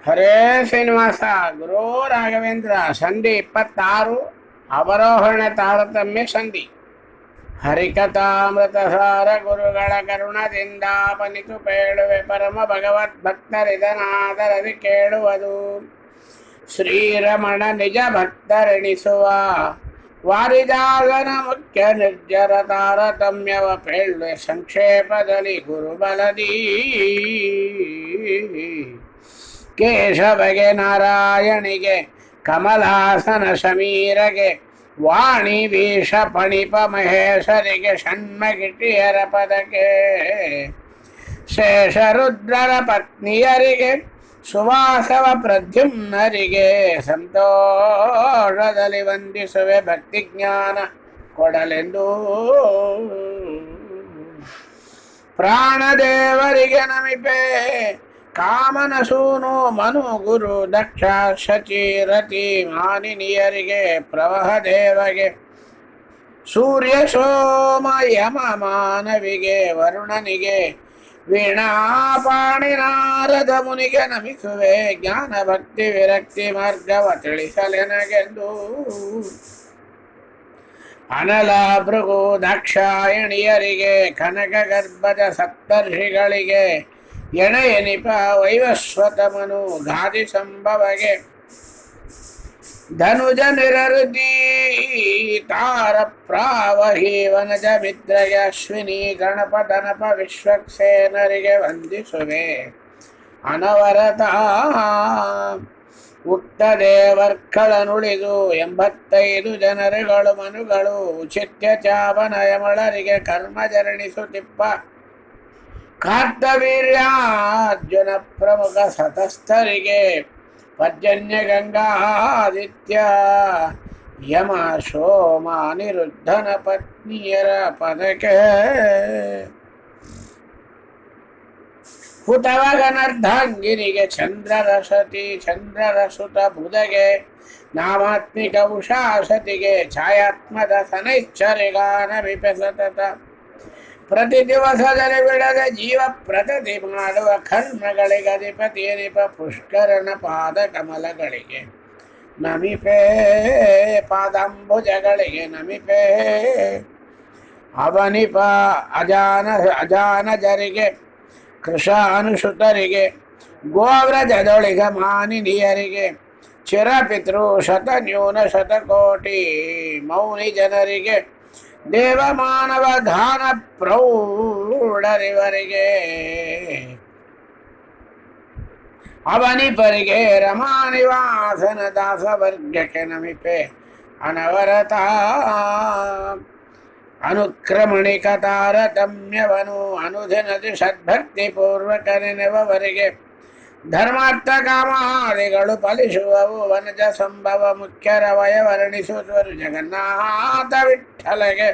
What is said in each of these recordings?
ಹರೇ ಶ್ರೀನಿವಾಸ ಗುರು ರಾಘವೇಂದ್ರ ಸಂಧಿ 26 ಅವರೋಹಣ ತಾರತಮ್ಯ ಸಂಧಿ. ಹರಿಕಥಾಮೃತ ಸಾರ ಗುರುಗಳ ಕರುಣದಿಂದ ಪನಿತು ಪೇಳುವೆ ಪರಮ ಭಗವದ್ ಭಕ್ತರಿದನಾದರದಿ ಕೇಳುವುದು. ಶ್ರೀರಮಣ ನಿಜ ಭಕ್ತರೆಣಿಸುವ ವಾರಿಜಾಗನ ಮುಖ್ಯ ನಿರ್ಜರ ತಾರತಮ್ಯವ ಪೇಳುವೆ ಸಂಕ್ಷೇಪದಲ್ಲಿ ಗುರುಬಲದಿ. ಕೇಶವಗೆ ನಾರಾಯಣಿಗೆ ಕಮಲಾಸನ ಸಮೀರಗೆ ವಾಣಿ ವೀಷ ಪಣಿಪ ಮಹೇಶರಿಗೆ ಷಣ್ಮಗಿಟಿಯರ ಪದಕ್ಕೆ ಶೇಷರುದ್ರರ ಪತ್ನಿಯರಿಗೆ ಸುವಾಸವ ಪ್ರದ್ಯುಮ್ನರಿಗೆ ಸಂತೋಷದಲ್ಲಿ ವಂದಿಸುವೆ ಭಕ್ತಿ ಜ್ಞಾನ ಕೊಡಲೆಂದು. ಪ್ರಾಣದೇವರಿಗೆ ನಮಿಪೆ ಕಾಮನ ಸೂನು ಮನು ಗುರು ದಕ್ಷ ಶಚಿ ರತಿ ಮಾನಿನಿಯರಿಗೆ ಪ್ರವಹ ದೇವಗೆ ಸೂರ್ಯ ಸೋಮ ಯಮ ಮಾನವಿಗೆ ವರುಣನಿಗೆ ವೀಣಾಪಾಣಿ ನಾರದ ಮುನಿಗೆ ನಮಿಸುವೆ ಜ್ಞಾನ ಭಕ್ತಿ ವಿರಕ್ತಿ ಮಾರ್ಗವ ತಿಳಿಸಲೆನಗೆಂದು. ಅನಲ ಭೃಗು ದಾಕ್ಷಾಯಣಿಯರಿಗೆ ಕನಕ ಗರ್ಭದ ಸಪ್ತರ್ಷಿಗಳಿಗೆ ಎಣೆಯನಿಪ ವೈವಸ್ವತಮನು ಗಾದಿ ಸಂಭವಗೆ ಧನುಜ ನಿರರುದಿ ತಾರ ಪ್ರಾವಹಿ ವನಜ ಮಿತ್ರಗೆ ಅಶ್ವಿನಿ ಗಣಪ ಧನಪ ವಿಶ್ವಕ್ಸೇನರಿಗೆ ವಂದಿಸುವೆ ಅನವರತ. ಉಕ್ತ ದೇವರ್ಕಳನುಳಿದು 85 ಜನರುಗಳು ಮನುಗಳು ಉಚಿತ್ಯ ಚಾವನ ಯಮಳರಿಗೆ ಕರ್ಮ ಜರಣಿಸುತ್ತಿಪ್ಪ ಕಾರ್ತವೀರ್ಯಾರ್ಜುನ ಪ್ರಮುಖ ಸತಸ್ಥರಿಗೆ ಪರ್ಜನ್ಯ ಗಂಗಾದಿತ್ಯ ಯಮ ಸೋಮ ಅನಿರುದ್ಧನ ಪತ್ನಿಯರ ಪದಕ್ಕೆ ಹುತವಗನರ್ಧಾಂಗಿರಿಗೆ ಚಂದ್ರರ ಸತಿ ಚಂದ್ರರ ಸುತ ಬುಧಗೆ ನಾಮಾತ್ಮಿಕ ಉಷಾ ಸತಿಗೆ ಛಾಯಾತ್ಮದ ಸನೈಶ್ಚರಿಗಾನ ವಿಪಸತತ ಪ್ರತಿ ದಿವಸದಲ್ಲಿ ಬಿಡದೆ ಜೀವ ಪ್ರಗತಿ ಮಾಡುವ ಕರ್ಮಗಳಿಗೆ ಅಧಿಪತಿ ನಿಪ ಪುಷ್ಕರನ ಪಾದ ಕಮಲಗಳಿಗೆ ನಮಿಪೇ ಪಾದಾಂಬುಜಗಳಿಗೆ ನಮಿಪೇ ಅವನಿಪ ಅಜಾನಜರಿಗೆ ಕೃಷಾನುಸುತರಿಗೆ ಗೋವ್ರಜದೊಳಿಗ ಮಾನಿನಿಯರಿಗೆ ಚಿರಪಿತೃ ಶತನ್ಯೂನ ಶತಕೋಟಿ ಮೌನಿ ಜನರಿಗೆ ದೇವ ಮಾನವ ಧಾನ ಪ್ರೌಢರಿವರಿಗೆ ಅವನಿಪರಿಗೆ ರಮಾನಿವಾಸನ ದಾಸವರ್ಗಕ್ಕೆ ನಮಿಪೆ ಅನವರತ. ಅನುಕ್ರಮಣಿಕ ತಾರತಮ್ಯವನು ಅನುದಿನದಿ ಸದ್ಭಕ್ತಿ ಪೂರ್ವಕನೆನವರಿಗೆ ಧರ್ಮಾರ್ಥ ಕಾಮಾದಿಗಳು ಫಲಿಸುವವು ವನಜ ಸಂಭವ ಮುಖ್ಯರ ವಯವರ್ಣಿಸುವರು ಜಗನ್ನಾಥ ವಿಠ್ಠಲಗೆ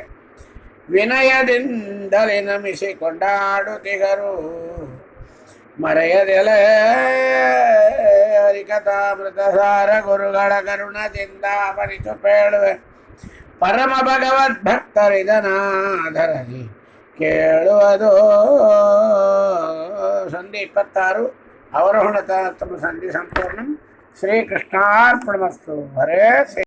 ವಿನಯದಿಂದಲೇ ನಮಿಸಿ ಕೊಂಡಾಡುತ್ತಿಗರು ಮರೆಯದೆಲೆ ಹರಿಕಥಾಮೃತ ಸಾರ ಗುರುಗಳ ಕರುಣದಿಂದ ಪರಿತು ಪೇಳುವೆ ಪರಮ ಭಗವದ್ ಭಕ್ತರಿದನಾದರದಿ ಕೇಳುವುದು. ಸಂಧಿ 26 ಅವರೋಹಣ ತಾರತಮ್ಯ ಸಂಧಿ ಸಂಪೂರ್ಣ. ಶ್ರೀಕೃಷ್ಣಾರ್ಪಣಮಸ್ತು. ಹರೇ ಶ್ರೀ